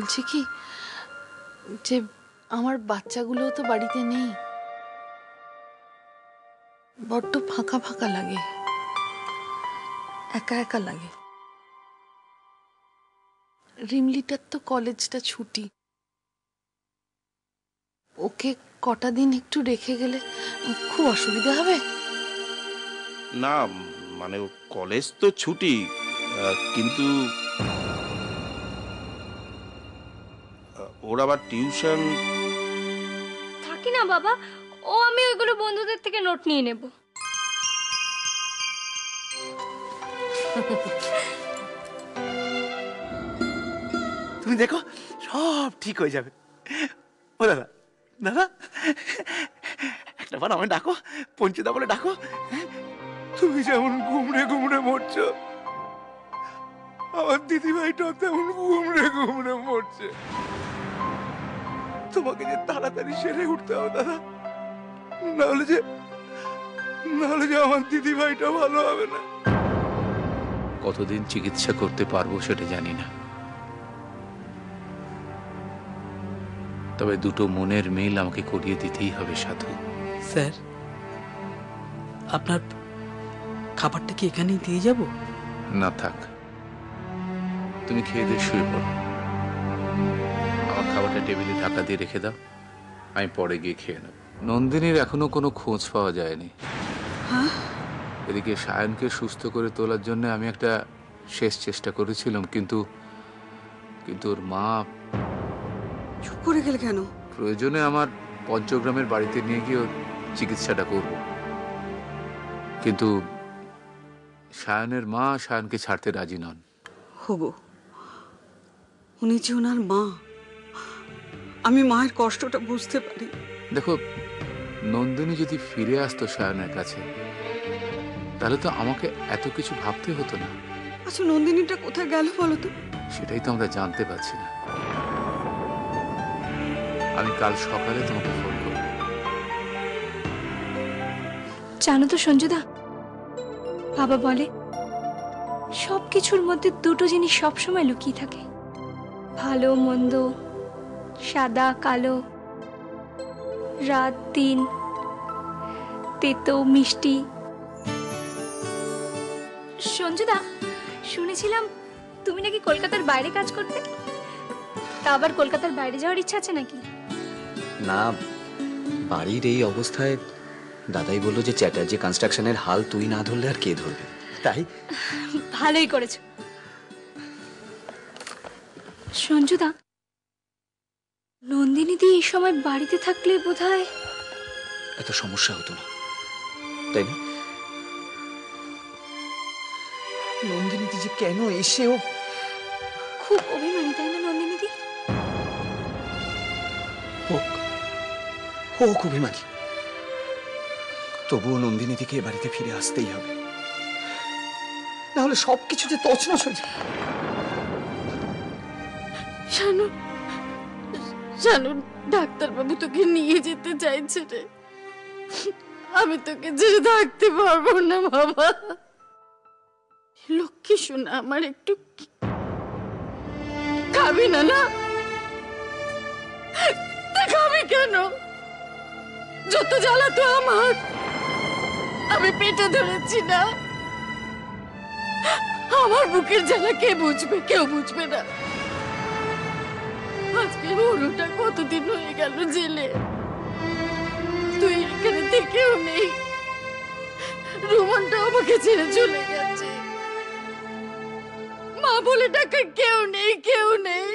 বলছি কি যে আমার বাচ্চাগুলো তো বাড়িতে নেই, বড্ড ফাঁকা ফাঁকা লাগে, একা একা লাগে। রিমলিটার তো কলেজটা ছুটি, ওকে কটা দিন একটু রেখে গেলে খুব অসুবিধা হবে না, মানে কলেজ তো ছুটি, কিন্তু ওর আবার টিউশন। থাকি না বাবা, ও আমি ওইগুলো বন্ধুদের থেকে নোট নিয়ে নেব। তুমি দেখো সব ঠিক হয়ে যাবে। ও দাদা, দাদা একটা বার আমায় ডাকো, পঞ্চদা বলে ডাকো। তুমি যেমন ঘুমড়ে ঘুমড়ে মরছো, আমার দিদিভাইটাও তেমন ঘুমড়ে ঘুমড়ে মরছে। তোমাকে যে তাড়াতাড়ি সেরে উঠতে হবে দাদা, নাহলে যে আমার দিদিভাইটা ভালো হবে না। কতদিন চিকিৎসা করতে পারবো সেটা জানি না, তবে দুটো মনের মিল আমাকে করিয়ে দিতেই হবে সাধু। স্যার, আপনার খাবারটা কি এখানেই দিয়ে যাব? না থাক, তুমি খেয়ে দিয়ে শুয়ে পড়ো। আমার খাবারটা টেবিলে ঢাকা দিয়ে রেখে দাও, আমি পরে গিয়ে খেয়ে নেব। নন্দিনীর এখনো কোনো খোঁজ পাওয়া যায়নি। এদিকে সায়নকে সুস্থ করে তোলার জন্য আমি একটা শেষ চেষ্টা করেছিলাম, কিন্তু ওর মা চুপ করে গেলে কেন? প্রয়োজনে আমার পঞ্চগ্রামের বাড়িতে নিয়ে গিয়ে ওর চিকিৎসাটা করব, কিন্তু সায়নের মা সায়নকে ছাড়তে রাজি নন। হবো, উনি যে ওনার মা, আমি মায়ের কষ্টটা বুঝতে পারি। দেখো, নন্দিনী যদি ফিরে আসতো সায়নের কাছে, তাহলে তো আমাকে এত কিছু ভাবতে হতো না। আচ্ছা, নন্দিনীটা কোথায় গেল বলো তো? সেটাই তো আমরা জানতে পারছি না। আমি কাল সকালে তোমাকে ফোন করব। জানো তো সঞ্জুদা, বাবা বলে সবকিছুর মধ্যে দুটো জিনিস সবসময় লুকিয়ে থাকে, ভালো মন্দ, সাদা কালো, রাত দিন, তেতো মিষ্টি। সঞ্জুদা, শুনেছিলাম তুমি নাকি কলকাতার বাইরে কাজ করতে, তা আবার কলকাতার বাইরে যাওয়ার ইচ্ছা আছে নাকি? না, বাড়ির এই অবস্থায় দাদাই বললো যে চ্যাটার্জি কনস্ট্রাকশনের হাল তুই না ধরলে আর কে ধরবে, তাই। ভালোই করেছো। সঞ্জুদা, নন্দিনী দি এই সময় বাড়িতে থাকলে বোধহয় এত সমস্যা হতো না, তাই না? নন্দিনী যে কেন এসেও খুব অভিমানী, তাই না নন্দিনী দি? হোক অভিমানী, তবুও নন্দিনী দিকে এ বাড়িতে ফিরে আসতেই হবে, নাহলে সবকিছু যে তছনছ হয়ে যাবে। জানো, ডাক্তারবাবু তোকে নিয়ে যেতে চাইছে রে, আমি তোকে ছেড়ে থাকতে পারবো না বাবা। লক্ষ্মী শোনা আমার, একটু খাবি না? না খাবি কেন? যত জ্বালা তো আমার, আমি পেটে ধরেছি না, আমার বুকের জ্বালা কে বুঝবে? কেউ বুঝবে না। আজকে হরুটা কতদিন হয়ে গেল জেলে, তুই এখানে থেকেও নেই, রুমানটা আমাকে ছেড়ে চলে গেছে, মা বলে ডাকা কেউ নেই, কেউ নেই।